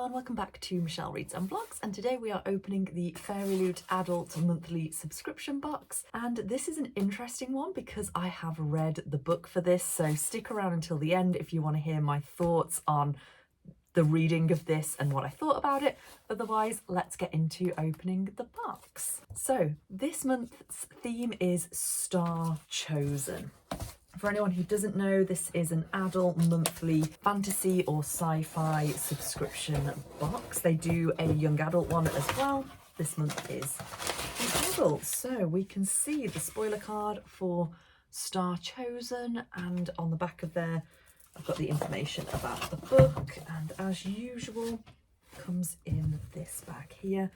everyone, welcome back to Michelle Reads and Vlogs, and today we are opening the Fairyloot Adult Monthly Subscription Box. And this is an interesting one because I have read the book for this, so stick around until the end if you want to hear my thoughts on the reading of this and what I thought about it. Otherwise, let's get into opening the box. So this month's theme is Star Chosen. For anyone who doesn't know, this is an adult monthly fantasy or sci-fi subscription box. They do a young adult one as well. This month is an adult. So we can see the spoiler card for Star Chosen, and on the back of there I've got the information about the book, and as usual comes in this bag here.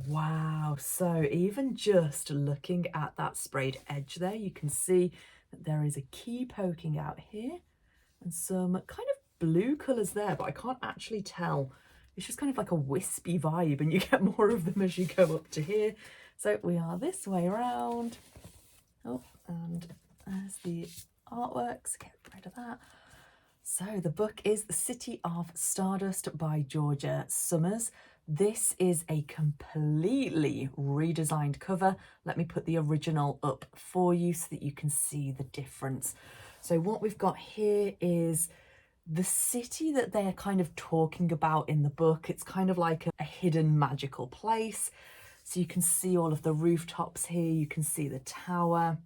Wow, so even just looking at that sprayed edge there, you can see that there is a key poking out here and some kind of blue colours there, but I can't actually tell. It's just kind of like a wispy vibe, and you get more of them as you go up to here. So we are this way around. Oh, and there's the artworks, get rid of that. So the book is The City of Stardust by Georgia Summers. This is a completely redesigned cover. Let me put the original up for you so that you can see the difference. So what we've got here is the city that they're kind of talking about in the book. It's kind of like a hidden magical place. So you can see all of the rooftops here. You can see the tower.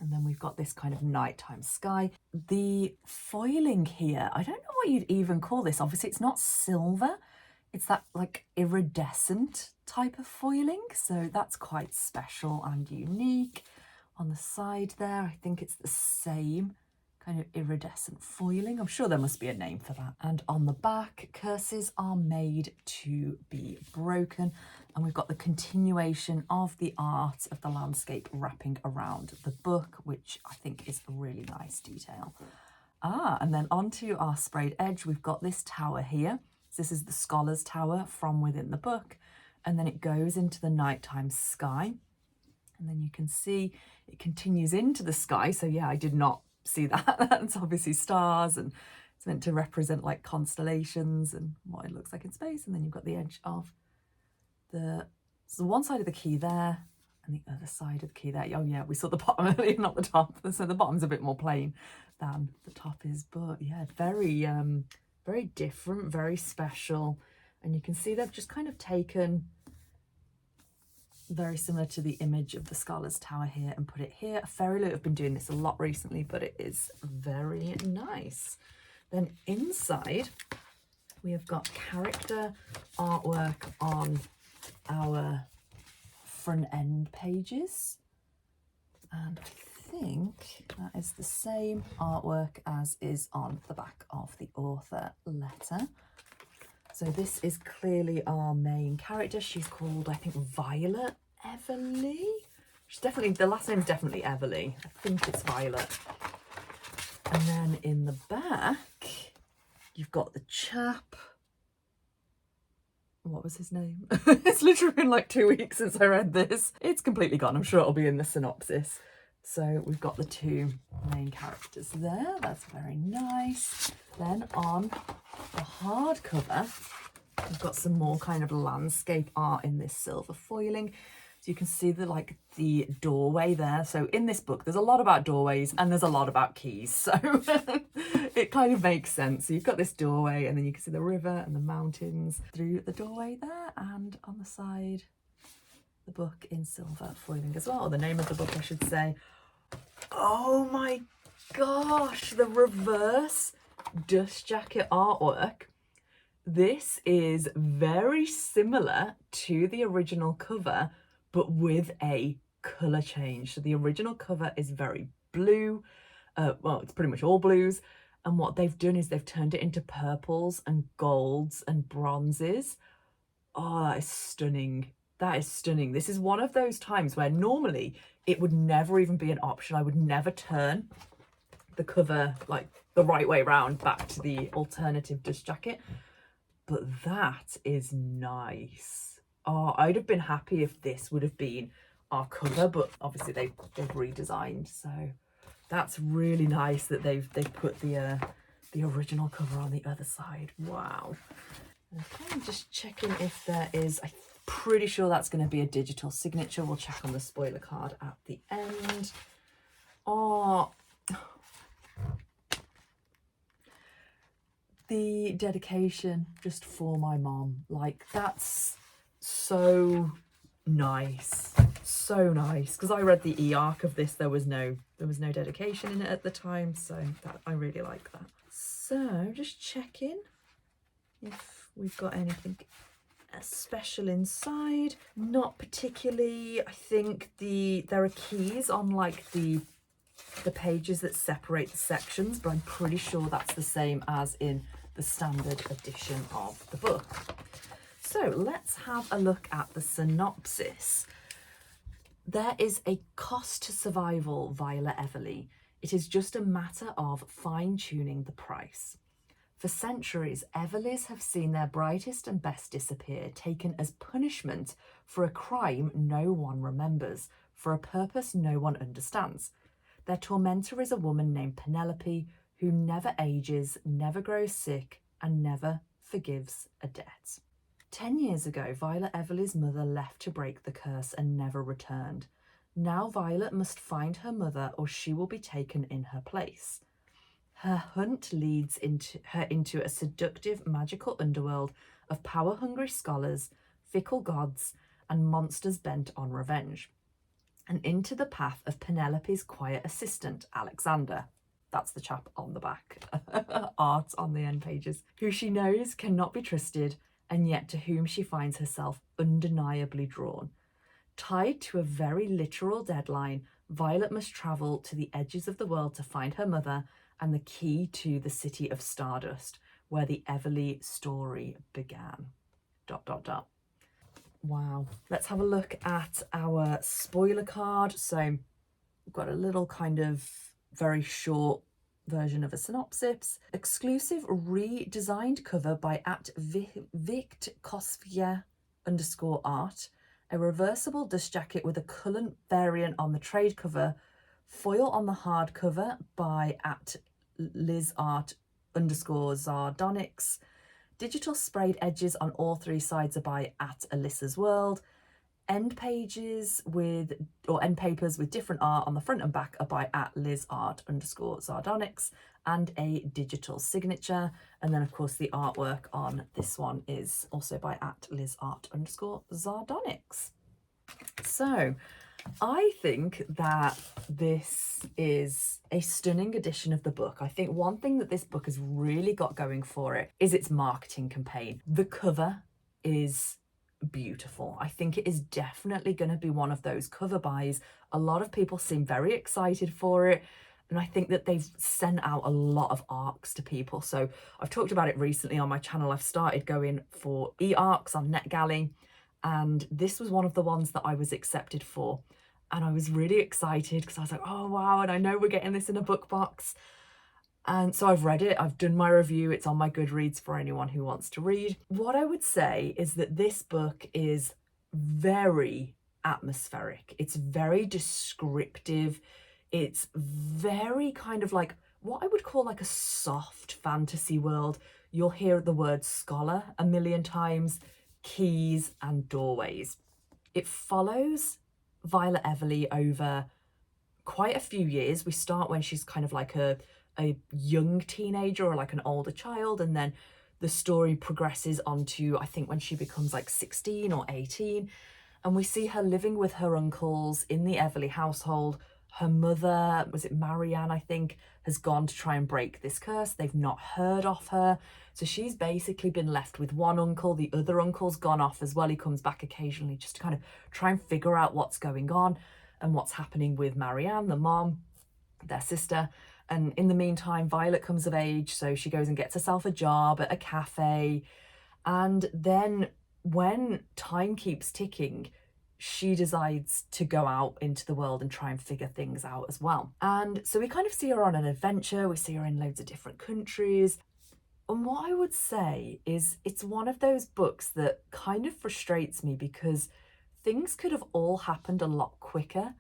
And then we've got this kind of nighttime sky. The foiling here, I don't know what you'd even call this. Obviously, it's not silver. It's that like iridescent type of foiling. So that's quite special and unique. On the side there, I think it's the same kind of iridescent foiling. I'm sure there must be a name for that. And on the back, curses are made to be broken. And we've got the continuation of the art of the landscape wrapping around the book, which I think is a really nice detail. And then onto our sprayed edge, we've got this tower here. So this is the Scholar's Tower from within the book. And then it goes into the nighttime sky. And then you can see it continues into the sky. So yeah, I did not see that. That's obviously stars, and it's meant to represent like constellations and what it looks like in space. And then you've got the edge of so one side of the key there and the other side of the key there. Oh yeah, we saw the bottom earlier, not the top. So the bottom's a bit more plain than the top is, but yeah, very different, very special. And you can see they've just kind of taken very similar to the image of the Scholar's Tower here and put it here. Fairyloot have been doing this a lot recently, but it is very nice. Then inside we have got character artwork on our front end pages, and I think that is the same artwork as is on the back of the author letter. So this is clearly our main character. She's called, I think, Violet Everly. She's definitely, the last name's definitely Everly. I think it's Violet. And then in the back, you've got the chap. What was his name? It's literally been like 2 weeks since I read this. It's completely gone. I'm sure it'll be in the synopsis. So we've got the two main characters there. That's very nice. Then on the hardcover, we've got some more kind of landscape art in this silver foiling. So you can see the doorway there. So in this book, there's a lot about doorways and there's a lot about keys. So it kind of makes sense. So you've got this doorway, and then you can see the river and the mountains through the doorway there. And on the side, the book in silver foiling as well. The name of the book, I should say. Oh my gosh, the reverse dust jacket artwork. This is very similar to the original cover, but with a colour change. So the original cover is very blue. Well, it's pretty much all blues. And what they've done is they've turned it into purples and golds and bronzes. Oh, that is stunning. That is stunning. This is one of those times where normally it would never even be an option. I would never turn the cover like the right way around back to the alternative dust jacket. But that is nice. Oh, I'd have been happy if this would have been our cover, but obviously they've redesigned. So that's really nice that they've put the original cover on the other side. Wow. Okay, just checking if there is, I'm pretty sure that's going to be a digital signature. We'll check on the spoiler card at the end. Oh, the dedication just for my mom. Like, that's so nice. So nice. Because I read the e-arc of this, there was no dedication in it at the time, so that I really like that. So just checking if we've got anything special inside. Not particularly. I think there are keys on like the pages that separate the sections, but I'm pretty sure that's the same as in the standard edition of the book. So let's have a look at the synopsis. There is a cost to survival, Viola Everly. It is just a matter of fine-tuning the price. For centuries, Everlys have seen their brightest and best disappear, taken as punishment for a crime no one remembers, for a purpose no one understands. Their tormentor is a woman named Penelope, who never ages, never grows sick, and never forgives a debt. 10 years ago, Violet Everly's mother left to break the curse and never returned. Now Violet must find her mother or she will be taken in her place. Her hunt leads her into a seductive magical underworld of power-hungry scholars, fickle gods, and monsters bent on revenge. And into the path of Penelope's quiet assistant, Alexander. That's the chap on the back, art on the end pages, who she knows cannot be trusted, and yet to whom she finds herself undeniably drawn. Tied to a very literal deadline, Violet must travel to the edges of the world to find her mother and the key to the city of Stardust, where the Everly story began. ... Wow. Let's have a look at our spoiler card. So we've got a little kind of very short version of a synopsis. Exclusive redesigned cover by @VictKosvia_art. A reversible dust jacket with a coloured variant on the trade cover. Foil on the hardcover by @LizArt_Zardonics. Digital sprayed edges on all three sides are by @Alyssa's World. End papers with different art on the front and back are by @LizArt_Zardonics, and a digital signature. And then of course the artwork on this one is also by @LizArt_Zardonics. So I think that this is a stunning edition of the book. I think one thing that this book has really got going for it is its marketing campaign. The cover is beautiful. I think it is definitely going to be one of those cover buys. A lot of people seem very excited for it, and I think that they've sent out a lot of arcs to people. So I've talked about it recently on my channel. I've started going for e-arcs on NetGalley, and this was one of the ones that I was accepted for. And I was really excited because I was like, oh wow, and I know we're getting this in a book box. And so I've read it, I've done my review, it's on my Goodreads for anyone who wants to read. What I would say is that this book is very atmospheric. It's very descriptive. It's very kind of like what I would call like a soft fantasy world. You'll hear the word scholar a million times, keys and doorways. It follows Violet Everly over quite a few years. We start when she's kind of like a young teenager or like an older child, and then the story progresses on to, I think, when she becomes like 16 or 18, and we see her living with her uncles in the Everly household. Her mother, was it Marianne, I think, has gone to try and break this curse. They've not heard of her. So she's basically been left with one uncle. The other uncle's gone off as well. He comes back occasionally just to kind of try and figure out what's going on and what's happening with Marianne, the mom, their sister. And in the meantime, Violet comes of age. So she goes and gets herself a job at a cafe. And then when time keeps ticking, she decides to go out into the world and try and figure things out as well. And so we kind of see her on an adventure. We see her in loads of different countries. And what I would say is it's one of those books that kind of frustrates me because things could have all happened a lot quicker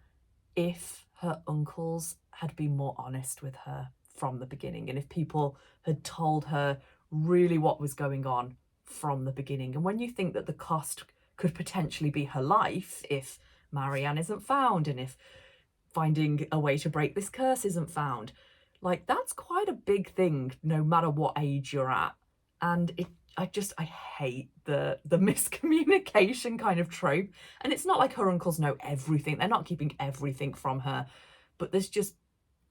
if her uncles had been more honest with her from the beginning, and if people had told her really what was going on from the beginning. And when you think that the cost could potentially be her life if Marianne isn't found and if finding a way to break this curse isn't found, like, that's quite a big thing no matter what age you're at. And I hate the miscommunication kind of trope. And it's not like her uncles know everything. They're not keeping everything from her. But there's just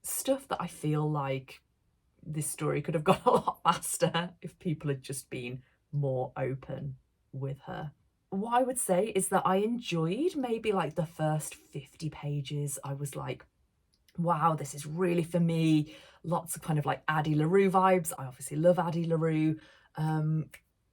stuff that I feel like this story could have gone a lot faster if people had just been more open with her. What I would say is that I enjoyed maybe like the first 50 pages. I was like, wow, this is really for me. Lots of kind of like Addie LaRue vibes. I obviously love Addie LaRue.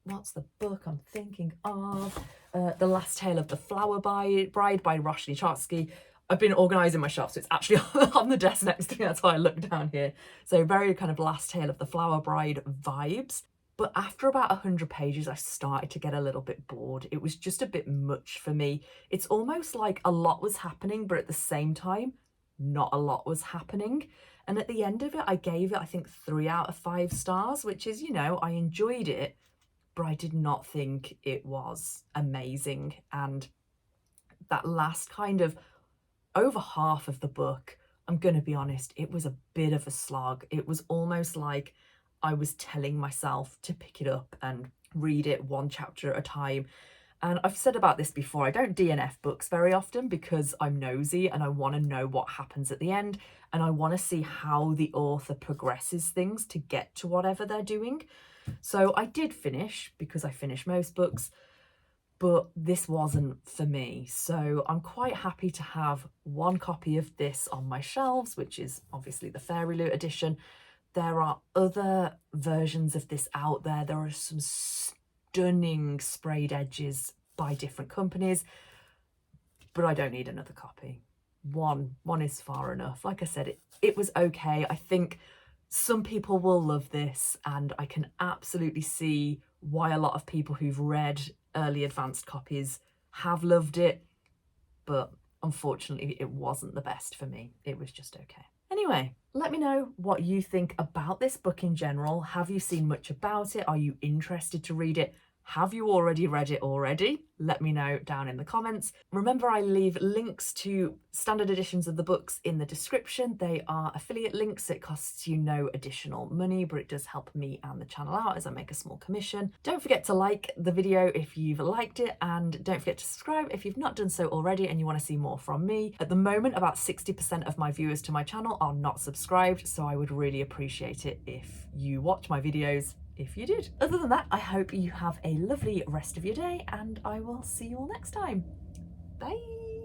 What's the book I'm thinking of? The Last Tale of the Flower Bride by Roshni Charsky. I've been organising my shelf, so it's actually on the desk next to me. That's why I look down here. So very kind of Last Tale of the Flower Bride vibes. But after about 100 pages, I started to get a little bit bored. It was just a bit much for me. It's almost like a lot was happening, but at the same time, not a lot was happening. And at the end of it, I gave it, I think, 3 out of 5 stars, which is, you know, I enjoyed it, but I did not think it was amazing. And that last kind of over half of the book, I'm going to be honest, it was a bit of a slog. It was almost like I was telling myself to pick it up and read it one chapter at a time. And I've said about this before, I don't DNF books very often because I'm nosy and I want to know what happens at the end. And I want to see how the author progresses things to get to whatever they're doing. So I did finish, because I finish most books, but this wasn't for me. So I'm quite happy to have one copy of this on my shelves, which is obviously the Fairyloot edition. There are other versions of this out there. There are some stunning sprayed edges by different companies, but I don't need another copy. One is far enough. Like I said, it was okay. I think some people will love this, and I can absolutely see why a lot of people who've read early advanced copies have loved it, but unfortunately it wasn't the best for me. It was just okay. Anyway, let me know what you think about this book in general. Have you seen much about it? Are you interested to read it? Have you already read it already? Let me know down in the comments. Remember, I leave links to standard editions of the books in the description. They are affiliate links. It costs you no additional money, but it does help me and the channel out as I make a small commission. Don't forget to like the video if you've liked it, and don't forget to subscribe if you've not done so already and you want to see more from me. At the moment, about 60% of my viewers to my channel are not subscribed, so I would really appreciate it if you watch my videos if you did. Other than that, I hope you have a lovely rest of your day, and I will see you all next time. Bye.